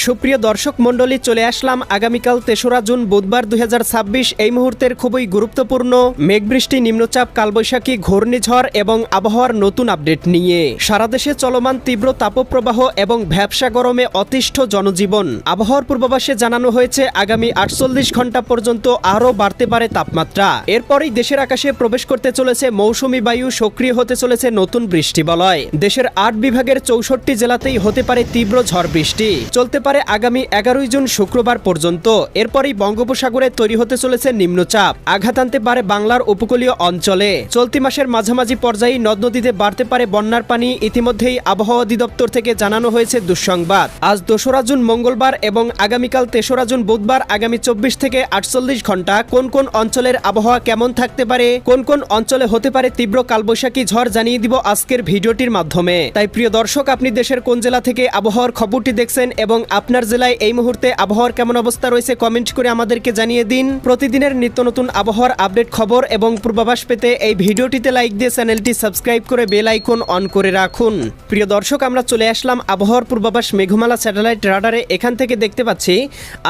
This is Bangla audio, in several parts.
সুপ্রিয় দর্শক মণ্ডলী, চলে আসলাম আগামীকাল ৩রা জুন বুধবার ২০২৬ এই মুহূর্তের খুবই গুরুত্বপূর্ণ মেঘবৃষ্টি, নিম্নচাপ, কালবৈশাখী, ঘূর্ণিঝড় এবং আবহাওয়ার নতুন আপডেট নিয়ে। সারা দেশে চলমান তীব্র তাপপ্রবাহ এবং ভ্যাপসা গরমে অতিষ্ঠ জনজীবন। আবহাওয়ার পূর্বাভাসে জানানো হয়েছে আগামী ৪৮ ঘন্টা পর্যন্ত আরও বাড়তে পারে তাপমাত্রা। এরপরই দেশের আকাশে প্রবেশ করতে চলেছে মৌসুমি বায়ু, সক্রিয় হতে চলেছে নতুন বৃষ্টিবলয়। দেশের ৮ বিভাগের ৬৪ জেলাতেই হতে পারে তীব্র ঝড় বৃষ্টি, চলতে পারে আগামী ১১ জুন শুক্রবার পর্যন্ত। এরপরই বঙ্গোপসাগরে তৈরি হতে চলেছে নিম্নচাপ, আঘাত আনতে পারে বাংলার উপকূলীয় অঞ্চলে। চলতি মাসের মাঝামাঝি পর্যায়ে নদ নদীতে বাড়তে পারে বন্যার পানি। ইতিমধ্যেই আবহাওয়া অধিদপ্তর থেকে জানানো হয়েছে দুঃসংবাদ। আজ ২রা জুন মঙ্গলবার এবং আগামীকাল ৩রা জুন বুধবার আগামী ২৪ থেকে ৪৮ ঘন্টা কোন কোন অঞ্চলের আবহাওয়া কেমন থাকতে পারে, কোন কোন অঞ্চলে হতে পারে তীব্র কালবৈশাখী ঝড় জানিয়ে দিব আজকের ভিডিওটির মাধ্যমে। তাই প্রিয় দর্শক, আপনি দেশের কোন জেলা থেকে আবহাওয়ার খবরটি দেখছেন এবং আপনার জেলায় এই মুহূর্তে আবহাওয়ার কেমন অবস্থা রয়েছে কমেন্ট করে আমাদেরকে জানিয়ে দিন। প্রতিদিনের নিত্য নতুন আবহাওয়ার আপডেট খবর এবং পূর্বাভাস পেতে এই ভিডিওটিতে লাইক দিয়ে চ্যানেলটি সাবস্ক্রাইব করে বেল আইকন অন করে রাখুন। প্রিয় দর্শক, আমরা চলে আসলাম আবহাওয়ার পূর্বাভাস মেঘমালা স্যাটেলাইট রাডারে। এখান থেকে দেখতে পাচ্ছি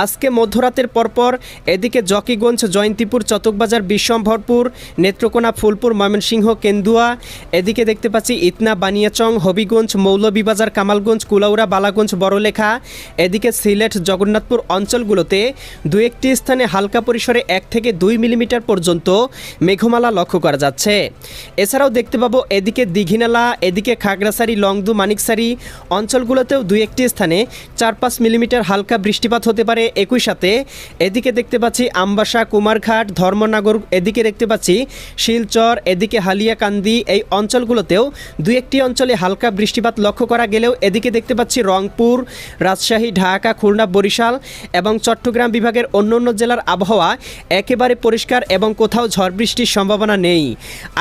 আজকে মধ্যরাতের পরপর এদিকে জকিগঞ্জ, জয়ন্তীপুর, চতকবাজার, বিশ্বম্ভরপুর, নেত্রকোনা, ফুলপুর, ময়মনসিংহ, কেন্দুয়া, এদিকে দেখতে পাচ্ছি ইতনা, বানিয়াচং, হবিগঞ্জ, মৌলভীবাজার, কামালগঞ্জ, কুলাউড়া, বালাগঞ্জ, বড়লেখা, এদিকে সিলেট, জগন্নাথপুর অঞ্চলগুলোতে দু একটি স্থানে হালকা পরিসরে ১ থেকে ২ মিলিমিটার পর্যন্ত মেঘমালা লক্ষ্য করা যাচ্ছে। এছাড়াও দেখতে পাবো এদিকে দীঘিনালা, এদিকে খাগড়াছড়ি, লংদু, মানিকছড়ি অঞ্চলগুলোতেও দু একটি স্থানে ৪-৫ মিলিমিটার হালকা বৃষ্টিপাত হতে পারে। একই সাথে এদিকে দেখতে পাচ্ছি আমবাসা, কুমারঘাট, ধর্মনগর, এদিকে দেখতে পাচ্ছি শিলচর, এদিকে হালিয়াকান্দি এই অঞ্চলগুলোতেও দু একটি অঞ্চলে হালকা বৃষ্টিপাত লক্ষ্য করা গেলেও এদিকে দেখতে পাচ্ছি রংপুর, রাজশাহী, ঢাকা, খুলনা, বরিশাল এবং চট্টগ্রাম বিভাগের অন্যান্য জেলার আবহাওয়া একেবারে পরিষ্কার এবং কোথাও ঝড় বৃষ্টির সম্ভাবনা নেই।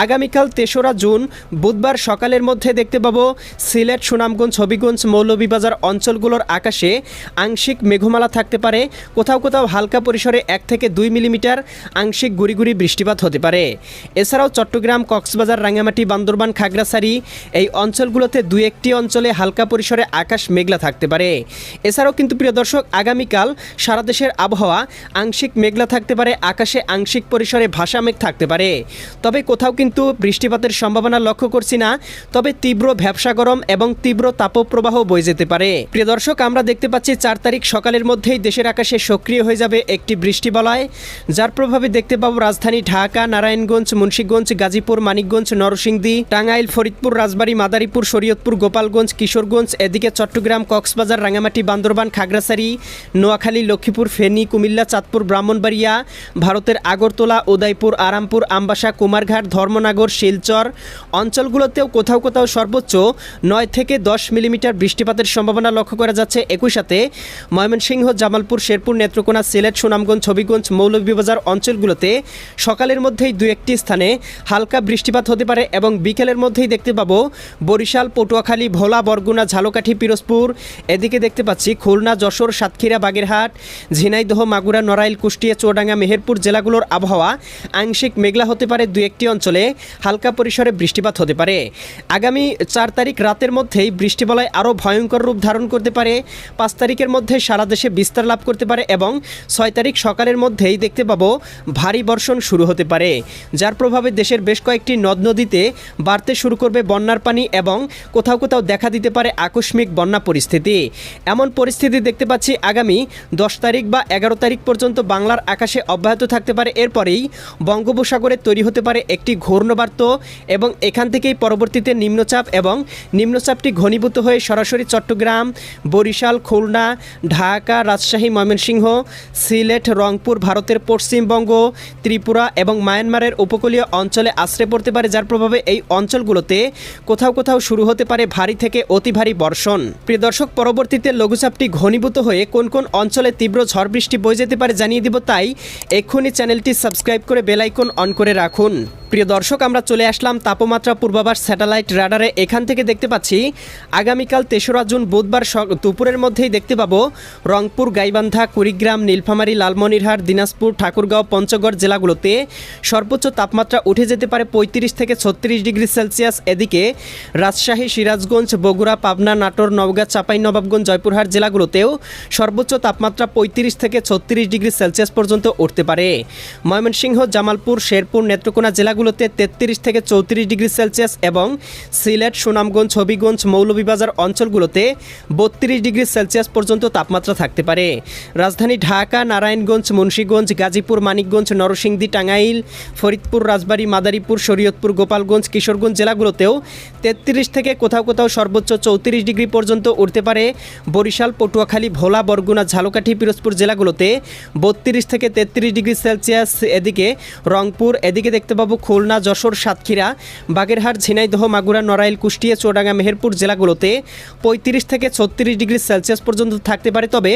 আগামীকাল ৩রা জুন বুধবার সকালের মধ্যে দেখতে পাবো সিলেট, সুনামগঞ্জ, হবিগঞ্জ, মৌলভীবাজার অঞ্চলগুলোর আকাশে আংশিক মেঘমালা থাকতে পারে। কোথাও কোথাও হালকা পরিসরে ১ থেকে ২ মিলিমিটার আংশিক গুড়ি গুড়ি বৃষ্টিপাত হতে পারে। এছাড়াও চট্টগ্রাম, কক্সবাজার, রাঙ্গামাটি, বান্দরবান, খাগড়াছড়ি এই অঞ্চলগুলোতে দু একটি অঞ্চলে হালকা পরিসরে আকাশ মেঘলা থাকতে পারে। এছাড়াও কিন্তু প্রিয় দর্শক, আগামীকাল সারা দেশের আবহাওয়া আংশিক মেঘলা থাকতে পারে, আকাশে আংশিক পরিসরে ভাসা মেঘ থাকতে পারে। তবে কোথাও কিন্তু বৃষ্টিপাতের সম্ভাবনা লক্ষ্য করছি না। তবে তীব্র ভ্যাপসা গরম এবং তীব্র তাপপ্রবাহ বয়ে যেতে পারে। প্রিয় দর্শক, আমরা দেখতে পাচ্ছি ৪ তারিখ সকালের মধ্যেই দেশের আকাশে সক্রিয় হয়ে যাবে একটি বৃষ্টিবলয়, যার প্রভাবে দেখতে পাবো রাজধানী ঢাকা, নারায়ণগঞ্জ, মুন্সিগঞ্জ, গাজীপুর, মানিকগঞ্জ, নরসিংদী, টাঙ্গাইল, ফরিদপুর, রাজবাড়ী, মাদারীপুর, শরীয়তপুর, গোপালগঞ্জ, কিশোরগঞ্জ, এদিকে চট্টগ্রাম, কক্সবাজার, রাঙ্গামাটি, বান্দরবান, খাগড়াছড়ি, নোয়াখালী, লক্ষ্মীপুর, ফেনী, কুমিল্লা, চাঁদপুর, ব্রাহ্মণবাড়িয়া, ভারতের আগরতলা, উদয়পুর, আরামপুর, আমবাসা, কুমারঘাট, ধর্মনগর, শিলচর অঞ্চলগুলোতেও কোথাও কোথাও সর্বোচ্চ ৯ থেকে ১০ মিলিমিটার বৃষ্টিপাতের সম্ভাবনা লক্ষ্য করা যাচ্ছে। একই সাথে ময়মনসিংহ, জামালপুর, শেরপুর, নেত্রকোনা, সিলেট, সুনামগঞ্জ, হবিগঞ্জ, মৌলভীবাজার অঞ্চলগুলোতে সকালের মধ্যেই দু একটি স্থানে হালকা বৃষ্টিপাত হতে পারে এবং বিকেলের মধ্যেই দেখতে পাবো বরিশাল, পটুয়াখালী, ভোলা, বরগুনা, ঝালকাঠি, পিরোজপুর, এদিকে দেখতে পাচ্ছি খুলনা, যশোর, সাতক্ষীরা, বাগেরহাট, ঝিনাইদহ, মাগুরা, নড়াইল, কুষ্টিয়া, চুয়াডাঙ্গা, মেহেরপুর জেলাগুলোর আবহাওয়া আংশিক মেঘলা হতে পারে। দু একটি অঞ্চলে হালকা পরিসরে বৃষ্টিপাত হতে পারে। আগামী ৪ তারিখ রাতের মধ্যেই বৃষ্টিবলয় আরও ভয়ঙ্কর রূপ ধারণ করতে পারে। ৫ তারিখের মধ্যে সারা দেশে বিস্তার লাভ করতে পারে এবং ৬ তারিখ সকালের মধ্যেই দেখতে পাবো ভারী বর্ষণ শুরু হতে পারে, যার প্রভাবে দেশের বেশ কয়েকটি নদ নদীতে বাড়তে শুরু করবে বন্যার পানি এবং কোথাও কোথাও দেখা দিতে পারে আকস্মিক বন্যা পরিস্থিতি। এমন পরিস্থিতি দেখতে পাচ্ছি আগামী ১০ তারিখ বা ১১ তারিখ পর্যন্ত বাংলার আকাশে অব্যাহত থাকতে পারে। এরপরেই বঙ্গোপসাগরে তৈরি হতে পারে একটি ঘূর্ণবার্ত এবং এখান থেকেই পরবর্তীতে নিম্নচাপ এবং নিম্নচাপটি ঘনীভূত হয়ে সরাসরি চট্টগ্রাম, বরিশাল, খুলনা, ঢাকা, রাজশাহী, ময়মনসিংহ, সিলেট, রংপুর, ভারতের পশ্চিমবঙ্গ, ত্রিপুরা এবং মায়ানমারের উপকূলীয় অঞ্চলে আশ্রয় পড়তে পারে, যার প্রভাবে এই অঞ্চলগুলোতে কোথাও কোথাও শুরু হতে পারে ভারী থেকে অতি ভারী বর্ষণ। প্রিয় দর্শক, পরবর্তীতে লঘুচাপটি ঘনীভূত হয়ে কোন কোন অঞ্চলে তীব্র ঝড় বৃষ্টি বয়ে যেতে পারে জানিয়ে দিব। তাই এক্ষুনি চ্যানেলটি সাবস্ক্রাইব করে বেল আইকন অন করে রাখুন। প্রিয় দর্শক, আমরা চলে আসলাম তাপমাত্রা পূর্বাভাস স্যাটেলাইট রাডারে। এখান থেকে দেখতে পাচ্ছি আগামীকাল ৩রা জুন বুধবার দুপুরের মধ্যেই দেখতে পাবো রংপুর, গাইবান্ধা, কুড়িগ্রাম, নীলফামারী, লালমনিরহাট, দিনাজপুর, ঠাকুরগাঁও, পঞ্চগড় জেলাগুলোতে সর্বোচ্চ তাপমাত্রা উঠে যেতে পারে ৩৫ থেকে ৩৬ ডিগ্রি সেলসিয়াস। এদিকে রাজশাহী, সিরাজগঞ্জ, বগুড়া, পাবনা, নাটোর, নওগাঁ, চাঁপাইনবাবগঞ্জ, জয়পুরহাট জেলা জেলাগুলোতেও সর্বোচ্চ তাপমাত্রা 35 থেকে 36 ডিগ্রি সেলসিয়াস পর্যন্ত উঠতে পারে। ময়মনসিংহ, জামালপুর, শেরপুর, নেত্রকোনা জেলাগুলোতে 33 থেকে 34 ডিগ্রি সেলসিয়াস এবং সিলেট, সুনামগঞ্জ, হবিগঞ্জ, মৌলভীবাজার অঞ্চলগুলোতে 32 ডিগ্রি সেলসিয়াস পর্যন্ত তাপমাত্রা থাকতে পারে। রাজধানী ঢাকা, নারায়ণগঞ্জ, মুন্সিগঞ্জ, গাজীপুর, মানিকগঞ্জ, নরসিংদী, টাঙ্গাইল, ফরিদপুর, রাজবাড়ী, মাদারীপুর, শরীয়তপুর, গোপালগঞ্জ, কিশোরগঞ্জ জেলাগুলোতেও 33 থেকে কোথাও কোথাও সর্বোচ্চ 34 ডিগ্রি পর্যন্ত উঠতে পারে। বরিশাল, পটুয়াখালী, ভোলা, বরগুনা, ঝালকাঠি, পিরোজপুর জেলাগুলোতে 32 থেকে 33 ডিগ্রি সেলসিয়াস। এদিকে রংপুর, এদিকে দেখতে পাবো খুলনা, যশোর, সাতক্ষীরা, বাগেরহাট, ঝিনাইদহ, মাগুরা, নড়াইল, কুষ্টিয়া, চুয়াডাঙ্গা, মেহেরপুর জেলাগুলোতে 35 থেকে 36 ডিগ্রি সেলসিয়াস পর্যন্ত থাকতে পারে। তবে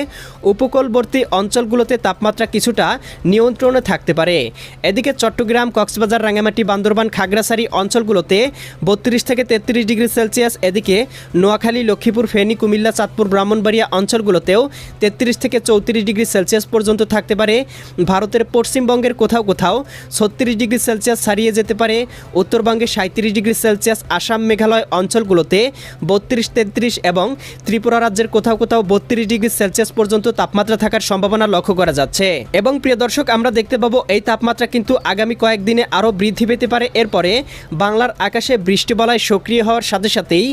উপকূলবর্তী অঞ্চলগুলোতে তাপমাত্রা কিছুটা নিয়ন্ত্রণে থাকতে পারে। এদিকে চট্টগ্রাম, কক্সবাজার, রাঙ্গামাটি, বান্দরবান, খাগড়াছড়ি অঞ্চলগুলোতে 32 থেকে 33 ডিগ্রি সেলসিয়াস। এদিকে নোয়াখালী, লক্ষ্মীপুর, ফেনী, কুমিল্লা, চাঁদপুর, ব্রাহ্মণবাড়িয়া অঞ্চলগুলোতেও 33 থেকে 34 ডিগ্রি সেলসিয়াস পর্যন্ত থাকতে পারে। ভারতের পশ্চিমবঙ্গের কোথাও কোথাও 36 ডিগ্রি সেলসিয়াস ছাড়িয়ে যেতে পারে। উত্তরবঙ্গে 37 ডিগ্রি সেলসিয়াস, আসাম, মেঘালয় অঞ্চলগুলোতে 32, 33 এবং ত্রিপুরা রাজ্যের কোথাও কোথাও 32 ডিগ্রি সেলসিয়াস পর্যন্ত তাপমাত্রা থাকার সম্ভাবনা লক্ষ্য করা যাচ্ছে। এবং প্রিয় দর্শক, আমরা দেখতে পাবো এই তাপমাত্রা কিন্তু আগামী কয়েকদিনে আরও বৃদ্ধি পেতে পারে। এরপরে বাংলার আকাশে বৃষ্টিবলয় সক্রিয় হওয়ার সাথে সাথেই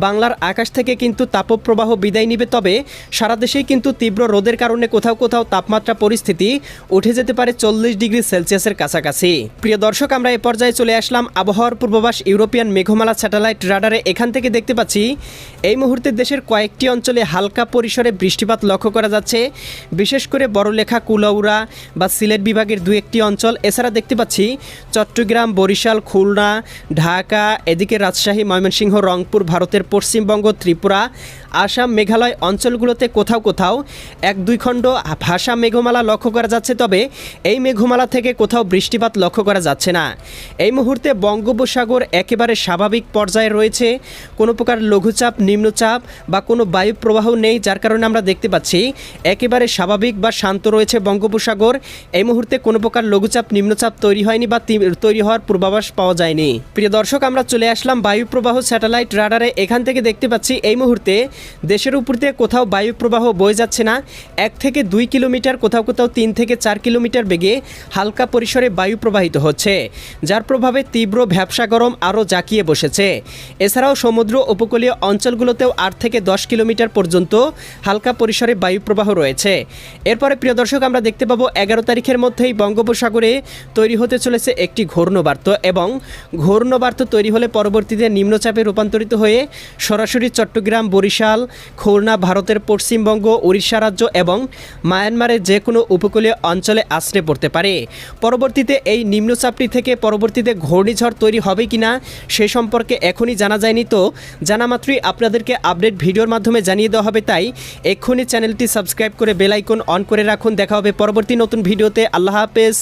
বাংলার আকাশ থেকে কিন্তু তাপপ্রবাহ বিদায় নিবে। তবে সারা দেশেই কিন্তু তীব্র রোদের কারণে কোথাও কোথাও তাপমাত্রা পরিস্থিতি উঠে যেতে পারে 40 ডিগ্রি সেলসিয়াসের কাছাকাছি। প্রিয় দর্শক, আমরা এ পর্যায়ে চলে আসলাম আবহাওয়ার পূর্বাভাস ইউরোপিয়ান মেঘমালা স্যাটেলাইট রাডারে। এখান থেকে দেখতে পাচ্ছি এই মুহূর্তে দেশের কয়েকটি অঞ্চলে হালকা পরিসরে বৃষ্টিপাত লক্ষ্য করা যাচ্ছে, বিশেষ করে বড়লেখা, কুলাউড়া বা সিলেট বিভাগের দু একটি অঞ্চল। এছাড়া দেখতে পাচ্ছি চট্টগ্রাম, বরিশাল, খুলনা, ঢাকা, এদিকে রাজশাহী, ময়মনসিংহ, রংপুর, ভারতের পশ্চিমবঙ্গ, ত্রিপুরা, আসাম, মেঘালয় অঞ্চলগুলোতে কোথাও কোথাও 1-2 খণ্ড ভাসা মেঘমালা লক্ষ্য করা যাচ্ছে। তবে এই মেঘমালা থেকে কোথাও বৃষ্টিপাত লক্ষ্য করা যাচ্ছে না। এই মুহূর্তে বঙ্গোপসাগর একেবারে স্বাভাবিক পর্যায়ে রয়েছে, কোনো প্রকার লঘুচাপ, নিম্নচাপ বা কোনো বায়ু প্রবাহ নেই, যার কারণে আমরা দেখতে পাচ্ছি একেবারে স্বাভাবিক বা শান্ত রয়েছে বঙ্গোপসাগর। এই মুহূর্তে কোনো প্রকার লঘুচাপ, নিম্নচাপ তৈরি হয়নি বা তৈরি হওয়ার পূর্বাভাস পাওয়া যায়নি। প্রিয় দর্শক, আমরা চলে আসলাম বায়ু প্রবাহ স্যাটেলাইট রাডারে। এখান থেকে দেখতে পাচ্ছি এই মুহূর্তে দেশের উপর দিয়ে কোথাও বায়ু প্রবাহ বয়ে যাচ্ছে না। 1 থেকে 2 কিলোমিটার, কোথাও কোথাও 3 থেকে 4 কিলোমিটার বেগে হালকা পরিসরে বায়ু প্রবাহিত হচ্ছে, যার প্রভাবে তীব্র ভ্যাপসা গরম আরও জাঁকিয়ে বসেছে। এছাড়াও সমুদ্র উপকূলীয় অঞ্চলগুলোতেও 8 থেকে 10 কিলোমিটার পর্যন্ত হালকা পরিসরে বায়ু প্রবাহ রয়েছে। এরপরে প্রিয় দর্শক, আমরা দেখতে পাবো 11 তারিখের মধ্যেই বঙ্গোপসাগরে তৈরি হতে চলেছে একটি ঘূর্ণবার্ত, এবং ঘূর্ণবার্ত তৈরি হলে পরবর্তীতে নিম্নচাপে রূপান্তরিত হয়ে সরাসরি চট্টগ্রাম, বরিশাল, খুলনা, ভারতের পশ্চিমবঙ্গ, উড়িষ্যা রাজ্য এবং মায়ানমারের যে কোনো উপকূলীয় অঞ্চলে আশ্রয় পড়তে পারে। পরবর্তীতে এই নিম্নচাপটি থেকে পরবর্তীতে ঘূর্ণিঝড় তৈরি হবে কিনা সে সম্পর্কে এখনই জানা যায়নি। তো জানা মাত্রই আপনাদেরকে আপডেট ভিডিওর মাধ্যমে জানিয়ে দেওয়া হবে, তাই এক্ষুনি চ্যানেলটি সাবস্ক্রাইব করে বেল আইকন অন করে রাখুন। দেখা হবে পরবর্তী নতুন ভিডিওতে। আল্লাহ হাফেজ।